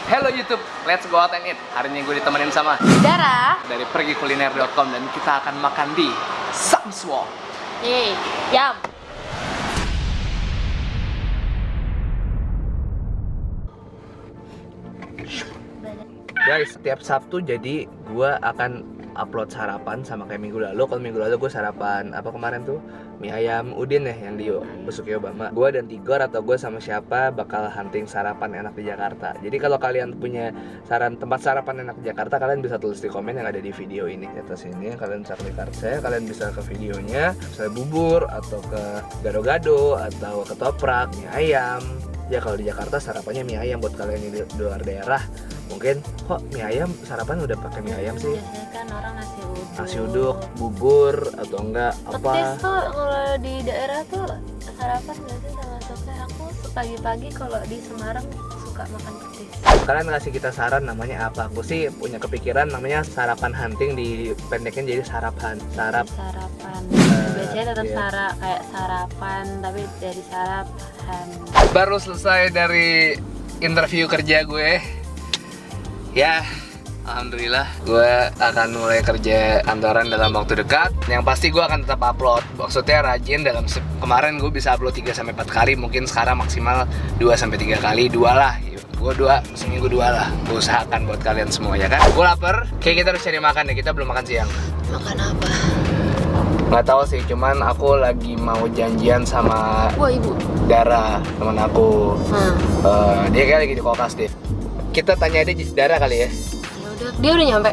Hello YouTube, let's go out and eat. Hari ini gue ditemenin sama Dara dari pergikuliner.com dan kita akan makan di Samswok. Yeay, yum. Guys, setiap Sabtu jadi gue akan upload sarapan sama kayak minggu lalu. Kalau minggu lalu gue sarapan apa kemarin tuh? Mie ayam Udin ya yang di Besuki Obama. Gue dan Tigor atau gue sama siapa bakal hunting sarapan enak di Jakarta. Jadi kalau kalian punya saran tempat sarapan enak di Jakarta, kalian bisa tulis di komen yang ada di video ini. Di atas ini kalian bisa klik card saya, kalian bisa ke videonya, misalnya bubur atau ke gado-gado atau ketoprak, mie ayam. Ya kalau di Jakarta sarapannya mie ayam. Buat kalian yang di luar daerah mungkin kok mie ayam sarapan udah pakai mie ayam sih. Biasanya kan orang Nasi uduk, bubur atau enggak apa? Petis tuh kalau di daerah tuh sarapan biasanya sama sopnya. Aku pagi-pagi kalau di Semarang suka makan petis. Kalian ngasih kita saran namanya apa? Aku sih punya kepikiran namanya sarapan hunting, dipendekin jadi sarapan. Sarapan. Biasanya tetap iya. kayak sarapan tapi dari sarapan. Baru selesai dari interview kerja gue. Ya, alhamdulillah gue akan mulai kerja kantoran dalam waktu dekat. Yang pasti gue akan tetap upload. Maksudnya rajin dalam kemarin gue bisa upload 3-4 kali, mungkin sekarang maksimal 2-3 kali, 2 lah. Gue 2, seminggu 2 lah. Gue usahakan buat kalian semua ya kan. Gue lapar, kayak kita harus cari makan ya. Kita belum makan siang. Makan apa? Nggak tahu sih, cuman aku lagi mau janjian sama Wah, ibu. Dara, teman aku. Dia kayak lagi di kulkas deh. Kita tanya aja Dara kali ya. Dia udah nyampe.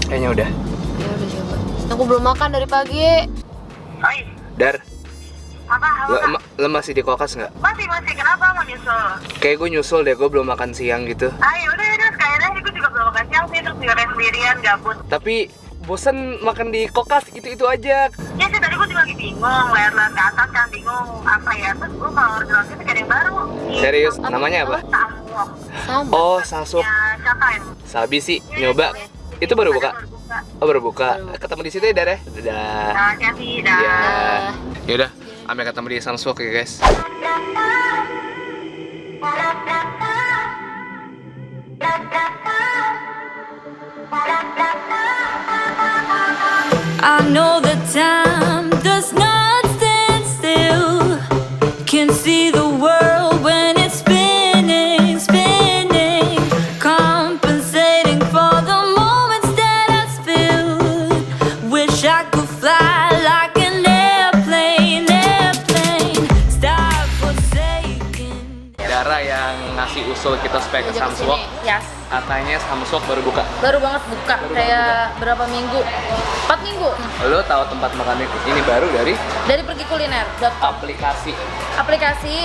Kayaknya udah. Dia udah nyampe. Aku belum makan dari pagi. Oi, Dar, apa? lo masih di kulkas nggak? Masih, kenapa mau nyusul? Kayak gue nyusul deh, gue belum makan siang gitu. Ayo, udah, sekalian aja, gue juga belum makan siang sih, terus juga kayak sendirian, gabut. Tapi bosen makan di kulkas itu aja. Ya sih, tadi gue juga lagi bingung, lihat ke atas kan, bingung apa ya, terus gue mau order lagi tuh kayak yang baru. Serius, namanya apa? Samswok. Sama. Oh, Samswok. Ya, siapa yang? Sabi sih, nyoba. Itu baru buka? Oh, baru buka. Ketemu di situ ya, Dar ya? Dadah. Nah, hati-hati, dah. Ya. Yaudah, sampai ketemu di Samswok ya, guys. I know the time does not stand still. Can see the world when it's spinning, spinning. Compensating for the moments that I spilled. Wish I could fly like an airplane, airplane. Stop forsaking. Dara yang ngasih usul kita supaya ke Samswok. Yes. Katanya Samswok baru buka. Baru banget buka, kayak berapa minggu? 4 minggu. Lo tahu tempat makan ini baru dari Dari pergikuliner.com. aplikasi.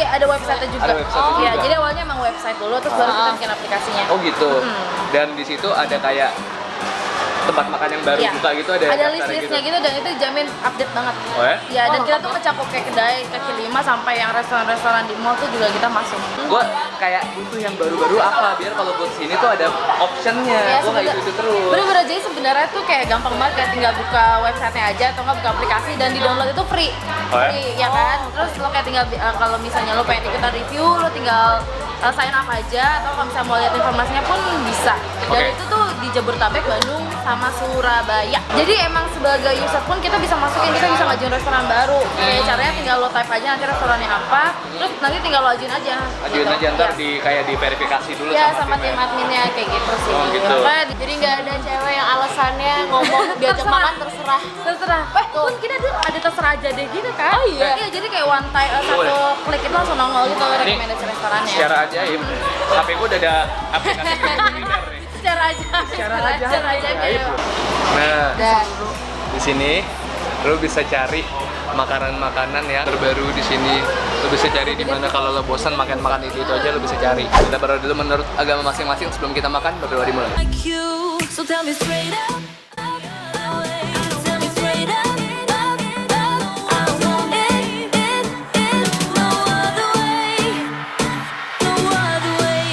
Ada website juga. Ada website juga. Iya, jadi awalnya emang website dulu, terus baru kita bikin aplikasinya. Oh gitu. Dan di situ ada kayak tempat makan yang baru Iya. buka gitu, ada Ada daftar list-listnya gitu dan itu jamin update banget. Oh ya? Ya, dan kita tuh mencakup kayak kedai kaki lima sampai yang restoran-restoran di mall tuh juga kita masuk. Gue kayak butuh yang baru-baru apa biar kalau buat sini tuh ada optionnya. Ya, Gue kayak itu terus. Bener-bener jadi sebenarnya tuh kayak gampang banget, kayak tinggal buka websitenya aja atau nggak buka aplikasi dan di download itu free. Oh ya? Free, ya kan? Terus lo kayak tinggal kalau misalnya lo pengen ikutan review, lo tinggal sign up aja atau kalau misalnya mau lihat informasinya pun bisa. Dan Oke. itu tuh di Jabodetabek, Bandung, sama Surabaya. Jadi emang sebagai user pun kita bisa masukin, kita bisa ngajuin restoran baru. Kayak caranya tinggal lo type aja nanti restorannya apa, terus nanti tinggal lo ajuin aja. Ajuin gitu. aja ntar Iya. di kayak diverifikasi dulu Ya sama timnya. tim adminnya kayak gitu sih. Oh, gitu. Makanya jadi nggak ada cewek yang alasannya ngomong diajak makan terserah. Terserah. Pun kita dulu ada terserah aja deh gitu kan? Oh iya. Iya, jadi kayak one time satu klik itu langsung nongol gitu rekomendasi restorannya. Secara ajaib, HP gue udah ada aplikasi kuliner nih. Secara aja. Secara aja. Ajaib loh. Nah, Dan di sini lo bisa cari makanan-makanan yang terbaru di sini. Lo bisa cari di mana kalau lo bosan makan itu aja lo bisa cari. Kita berdoa dulu menurut agama masing-masing sebelum kita makan, berdoa dimulai. Like you, so tell me straight up. Tell me straight up. I want it no other way. No other way.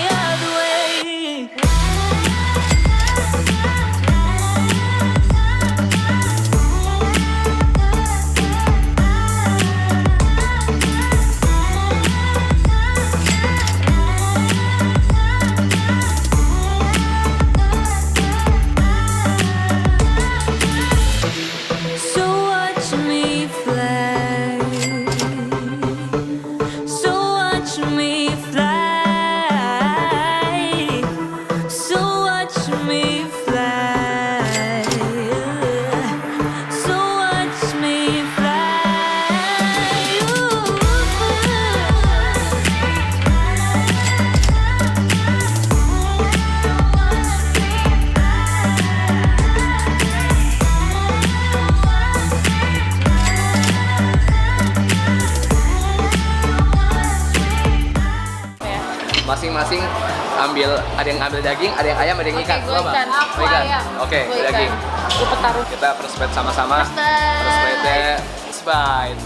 yang ngambil daging, ada yang ayam, ada yang ikan. Gue Lo apa? ikan. Oh, ikan. Oke, Gue daging. Gue petaruh. Kita first bite sama-sama. First bite. First bite-nya. First bite.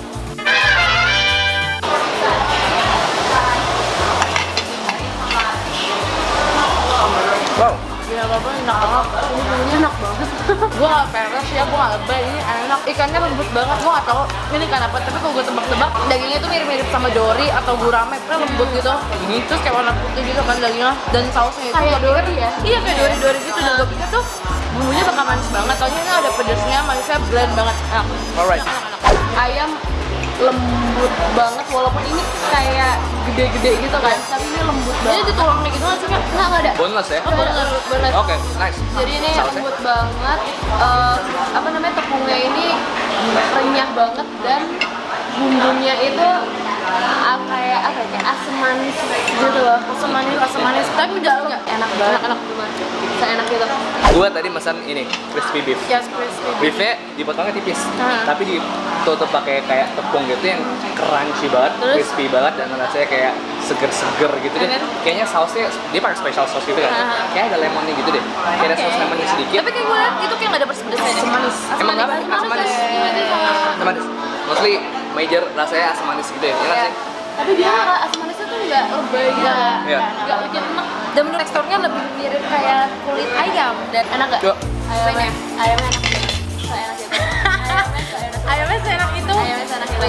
Wow. Ya apa-apa enak banget. Ini bumbunya enak banget. Gue gak peres ya, gue gak lebay. Ini enak. Ikannya lembut banget. Gue gak tau ini ikan apa. Tapi kalau gue tebak-tebak, dagingnya tuh mirip-mirip sama dori atau gurame. Pokoknya lembut gitu. Terus kayak warna putih gitu kan dagingnya. Dan sausnya itu kayak dori ya? Iya kayak dori-dori gitu. Dan gue pikir tuh bumbunya bakal manis banget. Taunya ini ada pedesnya, manisnya blend banget. Enak. Alright. Enak. Ayam lembut banget walaupun ini kayak gede-gede gitu kan, tapi ini lembut banget. Ini ditulangnya gitu nggak sih Kak? Nggak ada. Boneless ya? Oh, boneless. Oke, nice. Jadi ini Sausnya? lembut banget. Apa namanya, tepungnya ini renyah banget dan bumbunya itu kayak apa ya, kayak asam manis gitu loh. Asam manis. Tapi dalam enak banget. Enak seenak gitu. Gua tadi pesan ini crispy beef. Yes, crispy. Beefnya dipotongnya tipis, Nah. tapi ditutup pakai kayak tepung gitu yang crunchy banget, Terus? crispy banget dan rasanya kayak seger-seger gitu deh. Bener. Kayaknya sausnya dia pakai special sauce gitu kan. Nah. Kayak ada lemonnya gitu deh. Kayak ada saus lemonnya sedikit. Tapi kayak gue liat itu kayak nggak ada pedes-pedesnya. Asam manis. Emang apa? Asam manis. Asam manis. Mostly major rasanya asam manis gitu ya. Enak sih. Tapi dia asam manisnya tuh nggak lebay, Iya. nggak bikin enak. Dan menurut teksturnya lebih mirip kayak kulit ayam dan enak nggak? Yuk. Ayamnya enak. Seenak itu. Ayamnya seenak itu. Ayamnya seenak itu.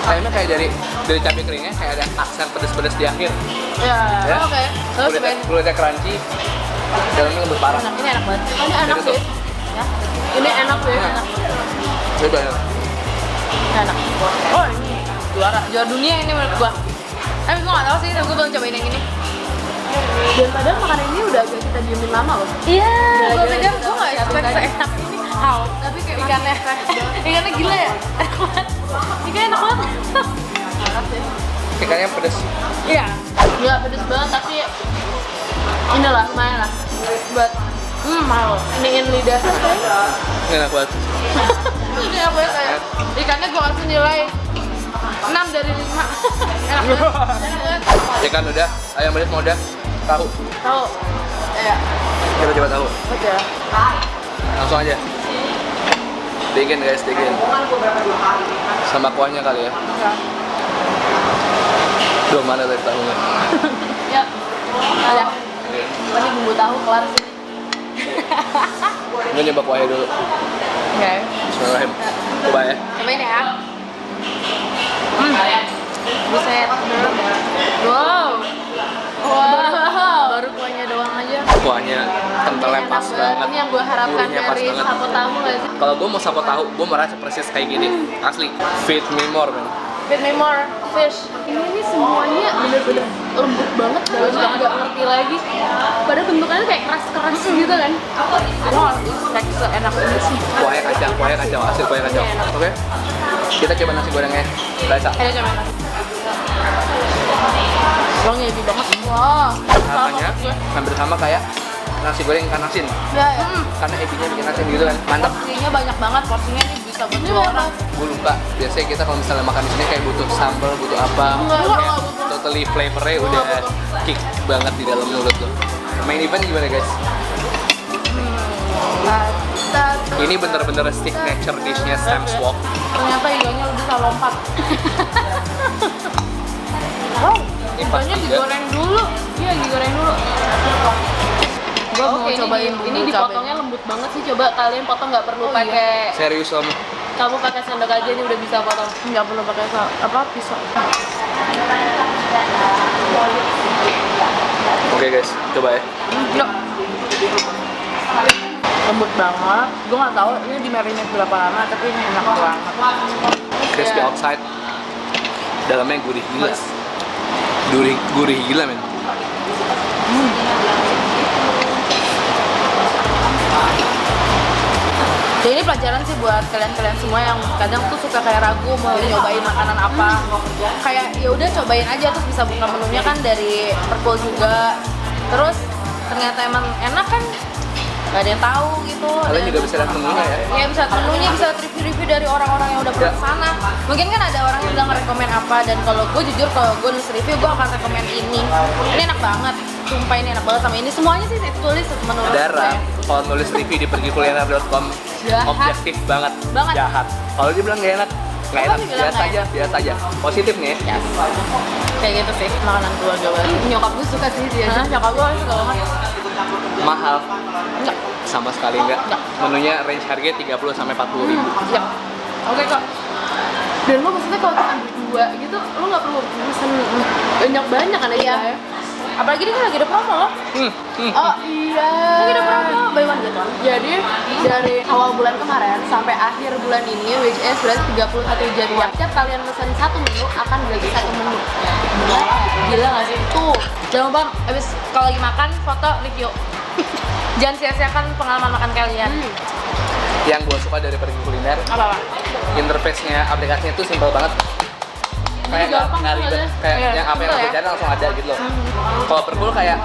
Kayaknya kayak dari cabai keringnya kayak ada aksen pedes-pedes di akhir. Ya. Ya. Oke. Terus Kulitnya crunchy, dalamnya lembut parah. enak. Ini enak banget. Oh, ini enak Jadi sih. tuh. Ya. Ini enak sih. Enak. Enak. Coba ya. Enak. Oh ini juara dunia ini menurut gua. Tapi gua nggak tahu sih, tapi gua belum cobain yang ini. Dan padahal makanan ini udah agak kita diemin lama loh. Iya. Gua pikir gua nggak expect seenak ini. How? Tapi kayak ikannya ikannya gila ya. Enak banget. Ikannya enak banget. Ikannya pedes. Iya. Nggak pedes banget tapi inilah lumayan lah. Buat mau iniin lidah. Enak banget. Ini apa ya kayak ikannya gua kasih nilai 6 dari 5. Enak banget. Ikan udah, ayam pedes mau udah, tahu. Tahu. Ya. Kita coba tahu. Oke. Langsung aja. Digin guys, digin. Sama kuahnya kali ya. Duh, mana tadi tahunya? Ya. Ada. Ini bumbu tahu kelar sih. Gue nyoba kuahnya dulu. Oke. Bismillahirrahmanirrahim. Coba ya. Cobain ya. Buset. Wow. Wow. Baru kuahnya doang aja. Kuahnya kentalnya pas banget. Ini yang gue harapkan Gurihnya pas dari banget. sapo tahu nggak sih? Kalau gue mau sapo tahu, gue merasa persis kayak gini. Asli. Feed me more, man. Feed me more fish. Ini semuanya bener-bener lembut banget. Dalamnya nggak ngerti lagi. Padahal bentukannya kayak keras-keras gitu kan. Gue nggak expect seenak ini sih. Kuahnya kacau. Asli kuahnya kacau. Oke. Kita coba nasi gorengnya. Biasa. Ayo coba nasi. Wangi lebih banget. Wah. Rasanya hampir sama kayak nasi goreng ikan asin. Ya, ya. Karena ebinya bikin asin gitu kan. Mantap. Porsinya banyak banget. Porsinya ini bisa buat 2 orang. Gue lupa. Biasanya kita kalau misalnya makan di sini kayak butuh sambal, butuh apa. Kayak totally flavornya udah kick banget di dalam mulut lo. Main event gimana guys? Ini bener-bener signature dishnya Sam's Wok. Ternyata ikannya bisa lompat. Oh, ikannya digoreng dulu. Iya, digoreng dulu. Gua mau cobain ini dipotongnya lembut banget sih. Coba kalian potong nggak perlu pakai. Serius om? Kamu pakai sendok aja ini udah bisa potong. Nggak perlu pakai pisau. Oke guys, coba ya. Yuk. Lembut banget. Gue nggak tahu ini di marinate berapa lama, tapi ini enak banget. Crispy outside, dalamnya gurih gila. Gurih gila men. Jadi ini pelajaran sih buat kalian-kalian semua yang kadang tuh suka kayak ragu mau nyobain makanan apa. Kayak ya udah cobain aja terus bisa buka menunya kan dari Purple juga. Terus ternyata emang enak kan. nggak ada yang tahu gitu. Kalian juga bisa lihat menunya ya? Ya bisa menunya, bisa review-review dari orang-orang yang udah pernah kesana. Mungkin kan ada orang yang bilang rekomen apa, dan kalau gue jujur kalau gue nulis review gue akan rekomen ini. Ini enak banget, sumpah ini enak banget sama ini. Semuanya sih saya tulis menurut Dara, gue. kalau nulis review di pergikuliner.com Jahat. objektif banget, jahat. Kalau dia bilang nggak enak, nggak enak, Apa dibilang biasa nggak aja, biasa aja. Positif nih. Ya, kayak gitu sih makanan keluarga baru. Nyokap gue suka sih dia. Nyokap gue suka banget. Mahal? Enggak. Sama sekali enggak. Menunya range harganya 30 sampai 40 ribu. Iya. Oke kok. Dan lo maksudnya kalau kita berdua gitu, lo nggak perlu pesen banyak-banyak kan ya? Apalagi ini kan lagi ada promo loh. Oh iya. Lagi ada promo, buy one get one. Jadi dari awal bulan kemarin sampai akhir bulan ini, which is berarti 31 Januari, setiap kalian pesan satu menu akan bagi satu menu. Gila nggak sih? Tuh, jangan lupa abis kalau lagi makan foto review. Jangan sia-siakan pengalaman makan kalian. Yang gue suka dari pergi kuliner, Apa? interface-nya, aplikasinya tuh simpel banget. Kayak nggak ribet, kayak Iya, yang apa yang simpel gue ya. cari langsung ada gitu loh. Kalau Pergul kayak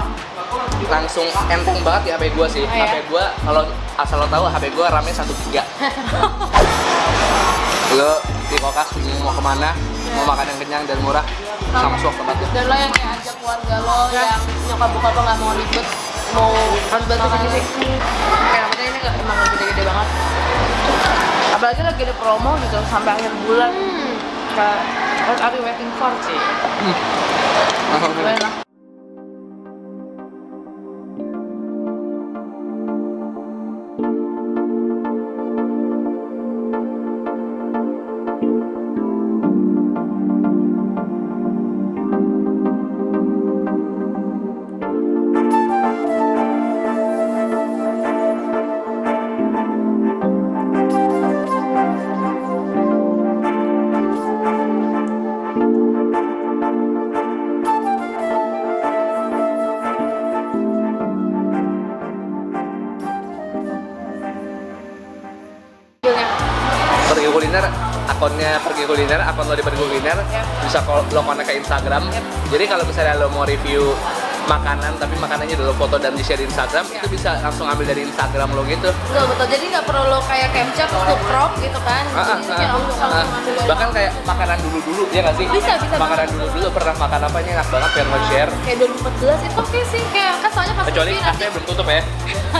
langsung enteng banget di HP gue sih. Iya. HP gue, kalau asal lo tahu HP gue RAM-nya 1 GB. Lo di kulkas bingung mau kemana, mau makan yang kenyang dan murah, Samsung tempatnya. Dan lo yang kayak ajak keluarga lo yang nyokap bokap lo nggak mau ribet, mau Harus bantu sini sih. Kayak namanya ini nggak emang gede-gede banget. Apalagi lagi ada promo gitu sampai akhir bulan. Kayak what are you waiting for sih? Boleh lah. Pergi kuliner, akunnya Pergi Kuliner, akun lo di Pergi Kuliner bisa lo connect ke Instagram. Jadi kalau misalnya lo mau review makanan tapi makanannya udah lo foto dan di share di Instagram, itu bisa langsung ambil dari Instagram lo gitu. Betul, jadi nggak perlu lo kayak capture to crop gitu kan. Jadi kayak langsung ambil dari Bahkan kayak makanan dulu-dulu, ya nggak sih? Bisa Makanan banget. dulu-dulu pernah makan apa nih enak banget pengen lo share. kayak 2014 itu oke sih, kayak kan soalnya pas Kecuali nanti kafe belum tutup ya.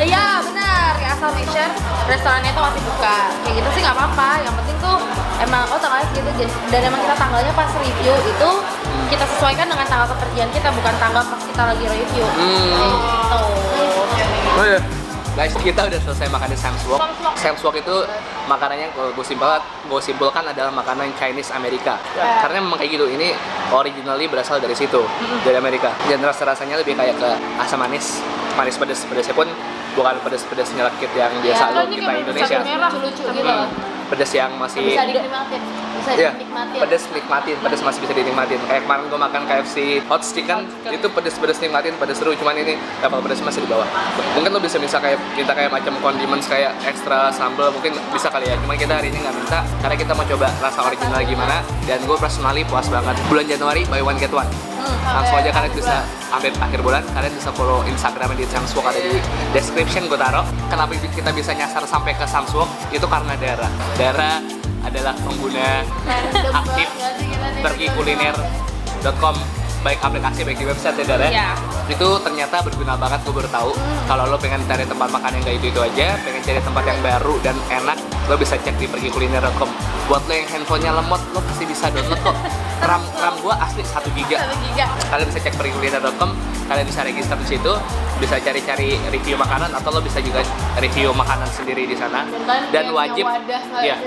iya benar, kayak asal make sure restorannya itu masih buka kayak gitu sih nggak apa-apa. Yang penting tuh emang tanggalnya segitu, dan emang kita tanggalnya pas review itu kita sesuaikan dengan tanggal kepergian kita, bukan tanggal pas kita lagi review. Kayak gitu. Oh iya. Guys, kita udah selesai makan di Sam's Wok. Sam's Wok itu makanannya kalau gue simpulkan adalah makanan Chinese Amerika. Karena memang kayak gitu, ini originally berasal dari situ, dari Amerika. Dan rasa-rasanya lebih kayak ke asam manis, manis pedas. Pedasnya pun bukan pedas-pedas nyelekit yang biasa lo kita Indonesia. lucu-lucu gitu. Pedas yang masih Bisa dinikmatin, bisa Iya, dinikmatin. pedas nikmatin, pedas masih bisa dinikmatin. Kayak kemarin gue makan KFC hot stick kan, itu pedas nikmatin, pedas seru. Cuman ini level pedas masih di bawah. Mungkin lo bisa kayak minta kayak macam condiments kayak ekstra sambal, mungkin bisa kali ya. Cuman kita hari ini nggak minta karena kita mau coba rasa original gimana. Dan gue personally puas banget. Bulan Januari buy one get one. Langsung aja kalian bisa sampai akhir bulan, kalian bisa follow Instagramnya di Sam's Wok, ada di description gue taruh. Kenapa kita bisa nyasar sampai ke Sam's Wok? Itu karena Dara adalah pengguna aktif pergikuliner.com, baik aplikasi baik di website ya Dara. Iya. Itu ternyata berguna banget, gue baru tahu. Kalau lo pengen cari tempat makan yang gak itu aja, pengen cari tempat yang baru dan enak, lo bisa cek di pergikuliner.com. Buat lo yang handphonenya lemot, lo pasti bisa download kok. RAM gue asli 1 GB. Kalian bisa cek pergikuliner.com, kalian bisa register di situ, bisa cari-cari review makanan, atau lo bisa juga review makanan sendiri di sana. Dan wajib,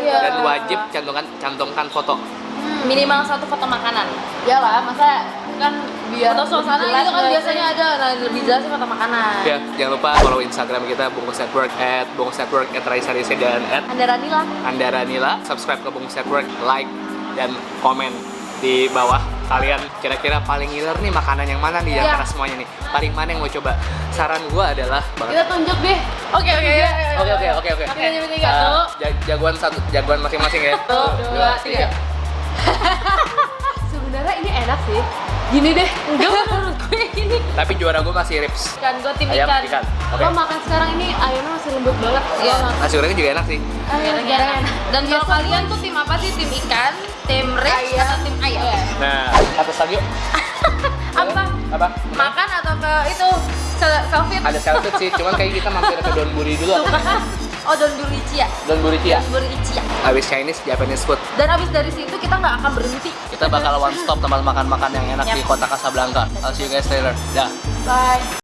dan wajib cantumkan foto. Minimal 1 foto makanan. Iyalah, masa kan biar Foto suasana jelas itu kan nggak biasanya sih? ada, nah lebih jelas sih foto makanan. Ya, jangan lupa follow Instagram kita Bungkus Network @bungkusnetwork @raisa.dc dan Andaranila. @andaranila. Subscribe ke Bungkus Network, like dan komen di bawah. Kalian kira-kira paling ngiler nih makanan yang mana nih, yang Iya. antara semuanya nih, paling mana yang mau coba? Saran gue adalah Kita tunjuk deh. Oke. Oke. Kita nyebut 3 tuh. Jagoan masing-masing ya. 1, 2, 3. Sebenarnya ini enak sih. Gini deh. Enggak menurut gue ini. Tapi juara gue masih ribs. Ikan, gue tim Ayam, ikan. ikan. Oke. Lo makan sekarang ini ayamnya masih lembut banget. Iya. Nasi gorengnya juga enak sih. Gorengnya enak. Dan kalau kalian tuh tim apa sih? Tim ikan, tim ribs, atau tim ayam? Nah, atas lagi yuk. Apa? Apa? Makan atau ke itu selfie? Ada selfie sih, cuman kayak kita mampir ke Donburi dulu. Oh, Donburi Ichi ya? Donburi ya. Donburi Ichi ya. Habis Chinese, Japanese food. Dan abis dari situ kita nggak akan berhenti. Kita bakal one stop tempat makan-makan yang enak di kota Casablanca. I'll see you guys later. Dah. Bye.